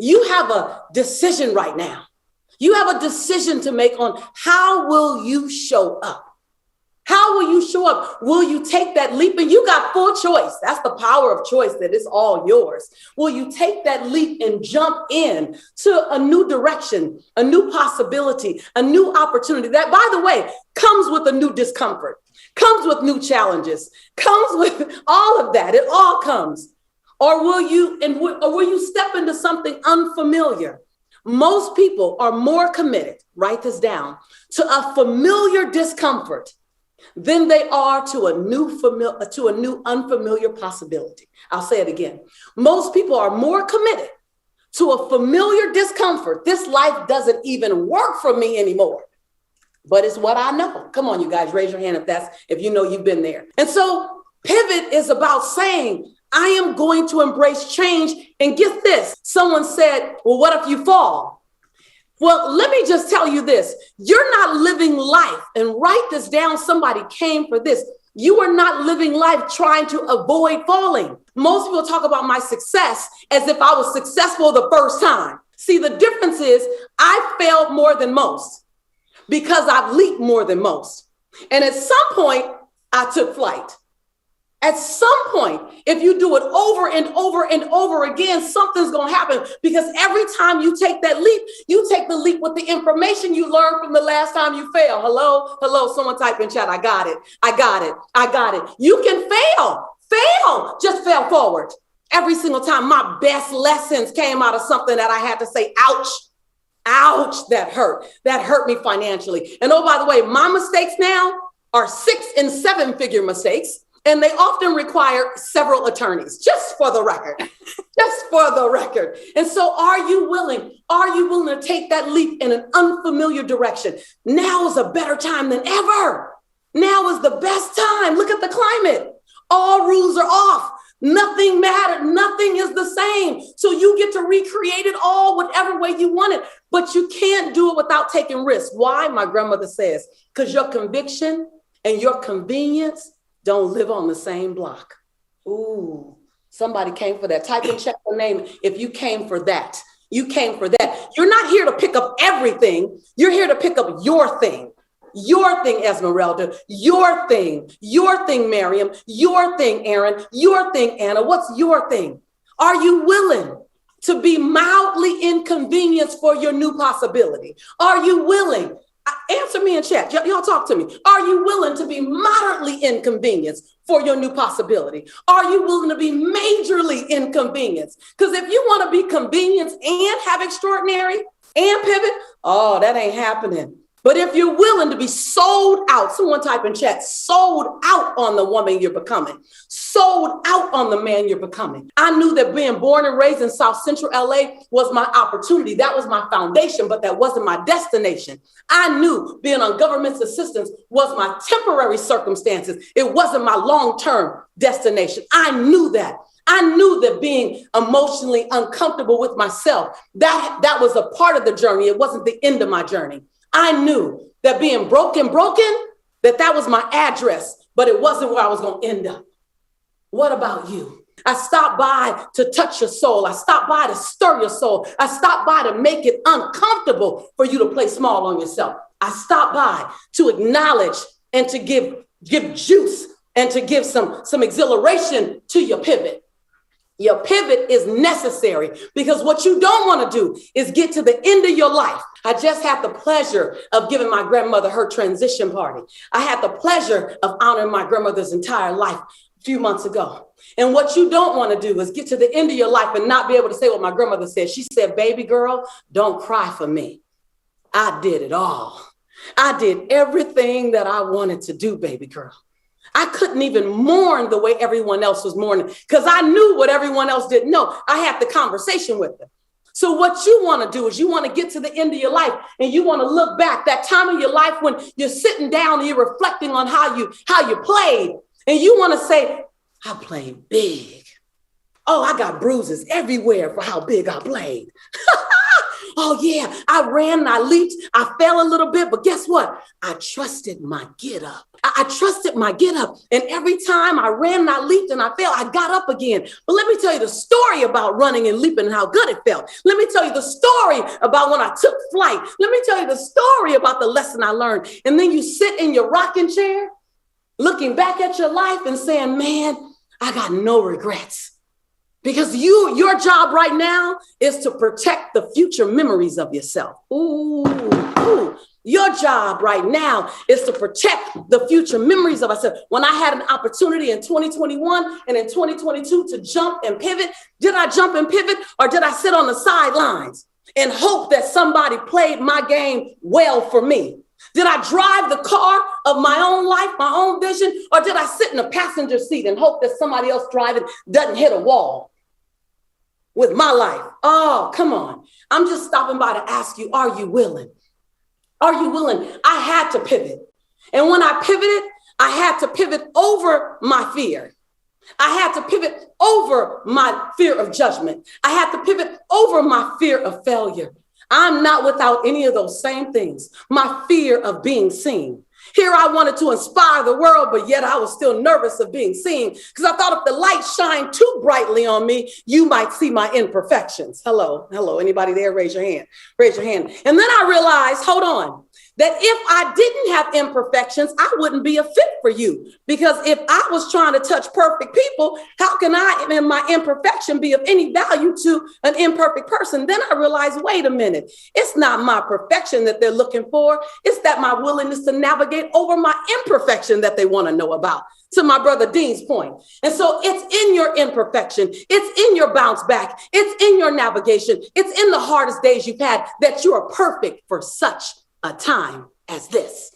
You have a decision right now. You have a decision to make on how will you show up? How will you show up? Will you take that leap? And you got full choice. That's the power of choice, that it's all yours. Will you take that leap and jump in to a new direction, a new possibility, a new opportunity that, by the way, comes with a new discomfort, comes with new challenges, comes with all of that. It all comes. Or will you step into something unfamiliar? Most people are more committed, write this down, to a familiar discomfort than they are to a new unfamiliar possibility. I'll say it again. Most people are more committed to a familiar discomfort. This life doesn't even work for me anymore, but it's what I know. Come on, you guys, raise your hand if you know you've been there. And so pivot is about saying, I am going to embrace change. And get this, someone said, well, what if you fall? Well, let me just tell you this. You're not living life, and write this down. Somebody came for this. You are not living life trying to avoid falling. Most people talk about my success as if I was successful the first time. See, the difference is I failed more than most because I've leaped more than most. And at some point, I took flight. At some point, if you do it over and over and over again, something's going to happen, because every time you take that leap, you take the leap with the information you learned from the last time you failed. Hello, someone type in chat. I got it. You can fail, just fail forward. Every single time, my best lessons came out of something that I had to say, ouch, that hurt me financially. And oh, by the way, my mistakes now are 6 and 7 figure mistakes. And they often require several attorneys, just for the record. And so are you willing to take that leap in an unfamiliar direction? Now is a better time than ever. Now is the best time. Look at the climate. All rules are off. Nothing mattered. Nothing is the same. So you get to recreate it all whatever way you want it. But you can't do it without taking risks. Why? My grandmother says, because your conviction and your convenience don't live on the same block. Ooh, somebody came for that. Type in, check the name if you came for that. You came for that. You're not here to pick up everything. You're here to pick up your thing. Your thing, Esmeralda. Your thing, Miriam. Your thing, Aaron. Your thing, Anna. What's your thing? Are you willing to be mildly inconvenienced for your new possibility? Are you willing? Answer me in chat. Y'all talk to me. Are you willing to be moderately inconvenienced for your new possibility? Are you willing to be majorly inconvenienced? Because if you want to be convenienced and have extraordinary and pivot, oh, that ain't happening. But if you're willing to be sold out, someone type in chat, sold out on the woman you're becoming, sold out on the man you're becoming. I knew that being born and raised in South Central LA was my opportunity. That was my foundation, but that wasn't my destination. I knew being on government assistance was my temporary circumstances. It wasn't my long-term destination. I knew that. I knew that being emotionally uncomfortable with myself, that was a part of the journey. It wasn't the end of my journey. I knew that being broken, that was my address, but it wasn't where I was going to end up. What about you? I stopped by to touch your soul. I stopped by to stir your soul. I stopped by to make it uncomfortable for you to play small on yourself. I stopped by to acknowledge and to give juice and to give some exhilaration to your pivot. Your pivot is necessary, because what you don't want to do is get to the end of your life. I just had the pleasure of giving my grandmother her transition party. I had the pleasure of honoring my grandmother's entire life a few months ago. And what you don't want to do is get to the end of your life and not be able to say what my grandmother said. She said, baby girl, don't cry for me. I did it all. I did everything that I wanted to do, baby girl. I couldn't even mourn the way everyone else was mourning, because I knew what everyone else didn't know. I had the conversation with them. So what you want to do is you want to get to the end of your life and you want to look back that time of your life when you're sitting down and you're reflecting on how you played, and you want to say, I played big. Oh, I got bruises everywhere for how big I played. Oh yeah, I ran and I leaped. I fell a little bit, but guess what? I trusted my get up. I trusted my get up. And every time I ran and I leaped and I fell, I got up again. But let me tell you the story about running and leaping and how good it felt. Let me tell you the story about when I took flight. Let me tell you the story about the lesson I learned. And then you sit in your rocking chair, looking back at your life and saying, man, I got no regrets. Because your job right now is to protect the future memories of yourself. Ooh. Your job right now is to protect the future memories of yourself. When I had an opportunity in 2021 and in 2022 to jump and pivot, did I jump and pivot or did I sit on the sidelines and hope that somebody played my game well for me? Did I drive the car of my own life, my own vision, or did I sit in the passenger seat and hope that somebody else driving doesn't hit a wall with my life? Oh, come on. I'm just stopping by to ask you, are you willing? Are you willing? I had to pivot. And when I pivoted, I had to pivot over my fear. I had to pivot over my fear of judgment. I had to pivot over my fear of failure. I'm not without any of those same things. My fear of being seen. Here I wanted to inspire the world, but yet I was still nervous of being seen because I thought if the light shined too brightly on me, you might see my imperfections. Hello. Anybody there? Raise your hand. And then I realized, hold on, that if I didn't have imperfections, I wouldn't be a fit for you. Because if I was trying to touch perfect people, how can I, in my imperfection, be of any value to an imperfect person? Then I realized, wait a minute, it's not my perfection that they're looking for. It's that my willingness to navigate over my imperfection that they want to know about. To my brother Dean's point. And so it's in your imperfection. It's in your bounce back. It's in your navigation. It's in the hardest days you've had that you are perfect for such a time as this.